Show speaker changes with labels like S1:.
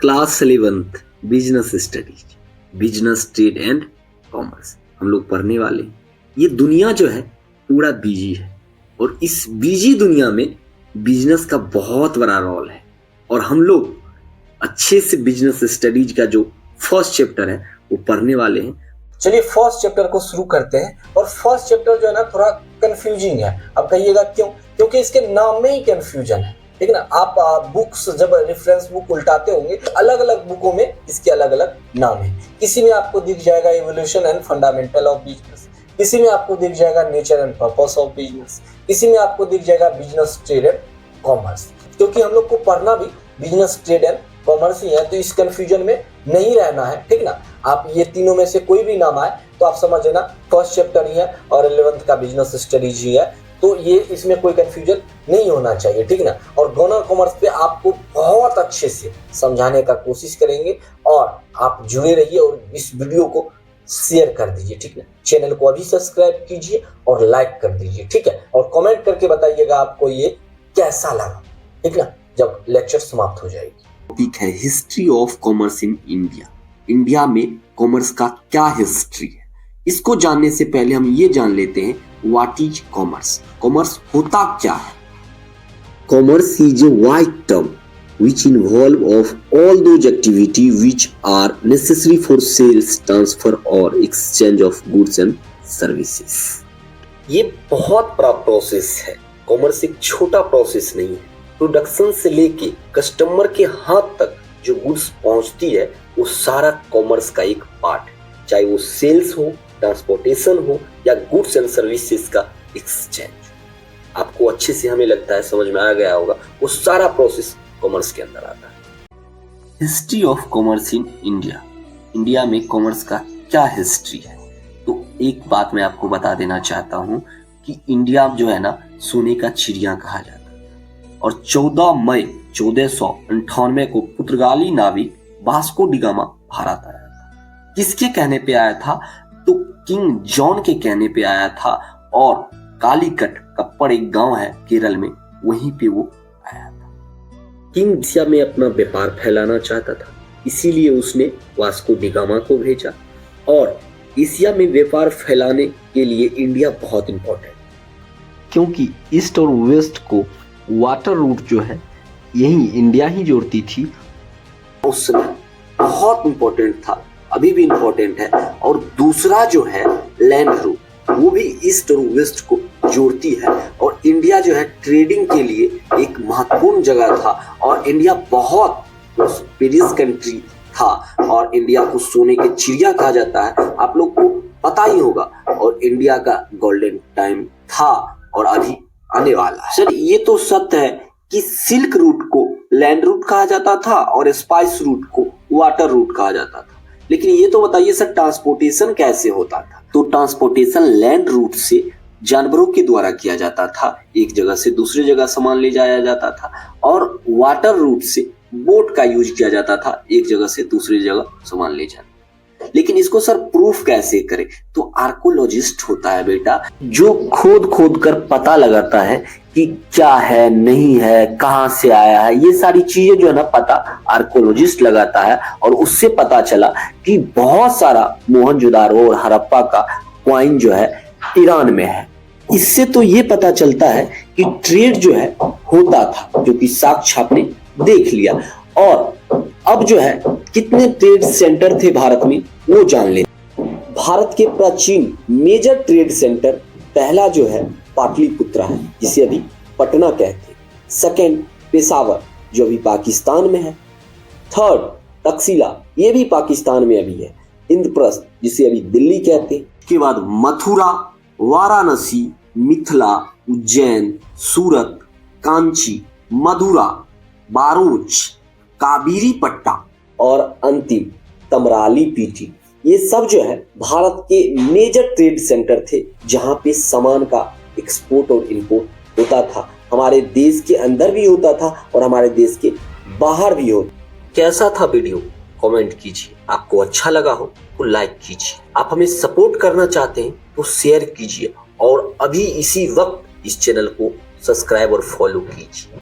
S1: Class 11th business studies, business trade and commerce हम लोग पढ़ने वाले हैं। ये दुनिया जो है पूरा बिजी है और इस बिजी दुनिया में बिजनेस का बहुत बड़ा रोल है और हम लोग अच्छे से बिजनेस स्टडीज का जो फर्स्ट चैप्टर है वो पढ़ने वाले हैं।
S2: चलिए फर्स्ट चैप्टर को शुरू करते हैं। और फर्स्ट चैप्टर जो है ना थोड़ा कंफ्यूजिंग है। अब कहिएगा क्यों? क्योंकि इसके नाम में ही कंफ्यूजन है, ठीक है ना। आप बुक्स जब रेफरेंस बुक उल्टाते होंगे अलग अलग बुकों में इसके अलग अलग नाम है। किसी में आपको दिख जाएगा evolution and fundamental of business, किसी में आपको दिख जाएगा nature and purpose of business, किसी में आपको दिख जाएगा बिजनेस ट्रेड एंड कॉमर्स। क्योंकि हम लोग को पढ़ना भी बिजनेस ट्रेड एंड कॉमर्स ही है, तो इस कंफ्यूजन में नहीं रहना है, ठीक ना। आप ये तीनों में से कोई भी नाम आए तो आप समझ लेना फर्स्ट चैप्टर ही है और 11th का बिजनेस स्टडीज ही है, तो ये इसमें कोई कंफ्यूजन नहीं होना चाहिए, ठीक ना। और गॉनर कॉमर्स पे आपको बहुत अच्छे से समझाने का कोशिश करेंगे और आप जुड़े रहिए और इस वीडियो को शेयर कर दीजिए, ठीक है। चैनल को अभी सब्सक्राइब कीजिए और लाइक कर दीजिए, ठीक है। और कमेंट करके बताइएगा आपको ये कैसा लगा, ठीक ना, जब लेक्चर समाप्त हो जाएगी।
S1: टॉपिक है history of commerce in India. India में कॉमर्स का क्या हिस्ट्री है, इसको जानने से पहले हम ये जान लेते हैं व्हाट इज कॉमर्स। कॉमर्स होता क्या है? Commerce is a wide term which involve of all those activity which are necessary for sales, transfer or exchange of goods and services। ये बहुत बड़ा प्रोसेस है। कॉमर्स एक छोटा प्रोसेस नहीं है। प्रोडक्शन से लेके कस्टमर के हाथ तक जो गुड्स पहुंचती है वो सारा कॉमर्स का एक पार्ट है, चाहे वो सेल्स हो, ट्रांसपोर्टेशन हो या गुड्स एंड सर्विसेज का एक्सचेंज। आपको अच्छे से हमें लगता है समझ में आ गया होगा, वो सारा प्रोसेस कॉमर्स के अंदर आता है। History of commerce in India. India में कॉमर्स का क्या हिस्ट्री है? तो एक बात मैं आपको बता देना चाहता हूं कि इंडिया जो है ना सोने का चिड़िया कहा जाता है और 14 मई 1498 को पुर्तगाली नाविक वास्को डी गामा भारत आया था। किसके कहने पे आया था? तो किंग जॉन के कहने पे आया था और कालीकट कप्पड़ एक गांव है केरल में, वहीं पे वो आया था। किंग एशिया में अपना व्यापार फैलाना चाहता था, इसीलिए उसने वास्को डी गामा को भेजा और एशिया में व्यापार फैलाने के लिए इंडिया बहुत इंपॉर्टेंट, क्योंकि ईस्ट और वेस्ट को वाटर रूट जो है यही इंडिया ही जोड़ती थी। उस समय बहुत इंपॉर्टेंट था, अभी भी इंपॉर्टेंट है। और दूसरा जो है लैंड रूट, वो भी ईस्ट और वेस्ट को जोड़ती है और इंडिया जो है ट्रेडिंग के लिए एक महत्वपूर्ण जगह था और इंडिया बहुत प्रोस्पेरियस कंट्री था और इंडिया को सोने के चिड़िया कहा जाता है, आप लोग को पता ही होगा। और इंडिया का गोल्डन टाइम था और अभी आने वाला है। सर ये तो सत्य है कि सिल्क रूट को लैंड रूट कहा जाता था और स्पाइस रूट को वाटर रूट कहा जाता था, लेकिन ये तो बताइए सर ट्रांसपोर्टेशन कैसे होता था? तो ट्रांसपोर्टेशन लैंड रूट से जानवरों के द्वारा किया जाता था, एक जगह से दूसरी जगह सामान ले जाया जाता था, और वाटर रूट से बोट का यूज किया जाता था, एक जगह से दूसरी जगह सामान ले जाना। लेकिन इसको सर प्रूफ कैसे करें? तो आर्कोलॉजिस्ट होता है बेटा, जो खोद खोद कर पता लगाता है कि क्या है, नहीं है, कहां से आया है, ये सारी चीजें जो है ना पता आर्कोलॉजिस्ट लगाता है। और उससे पता चला कि बहुत सारा मोहनजोदारो और हड़प्पा का कॉइन जो है ईरान में है। इससे तो ये पता चलता है कि ट्रेड जो है होता था, जो कि साक्ष्य आपने देख लिया। और अब जो है कितने ट्रेड सेंटर थे भारत में वो जान ले। भारत के प्राचीन मेजर ट्रेड सेंटर, पहला जो है पाटलिपुत्रा है जिसे अभी पटना कहते हैं, सेकंड पेशावर जो अभी पाकिस्तान में है, थर्ड तक्षशिला ये भी पाकिस्तान में अभी है, इंद्रप्रस्थ जिसे अभी दिल्ली कहते हैं, उसके बाद मथुरा, वाराणसी, मिथिला, उज्जैन, सूरत, कांची, मदुरा, बारूच, काबीरी पट्टा और अंतिम तमराली पीटी। ये सब जो है भारत के मेजर ट्रेड सेंटर थे जहां पे सामान का एक्सपोर्ट और इंपोर्ट होता था। हमारे देश के अंदर भी होता था और हमारे देश के बाहर भी होता। कैसा था वीडियो? कमेंट कीजिए। आपको अच्छा लगा हो तो लाइक कीजिए। आप हमें सपोर्ट करना चाहते हैं तो शेयर कीजिए और अभी इसी वक्त इस चैनल को सब्सक्राइब और फॉलो कीजिए।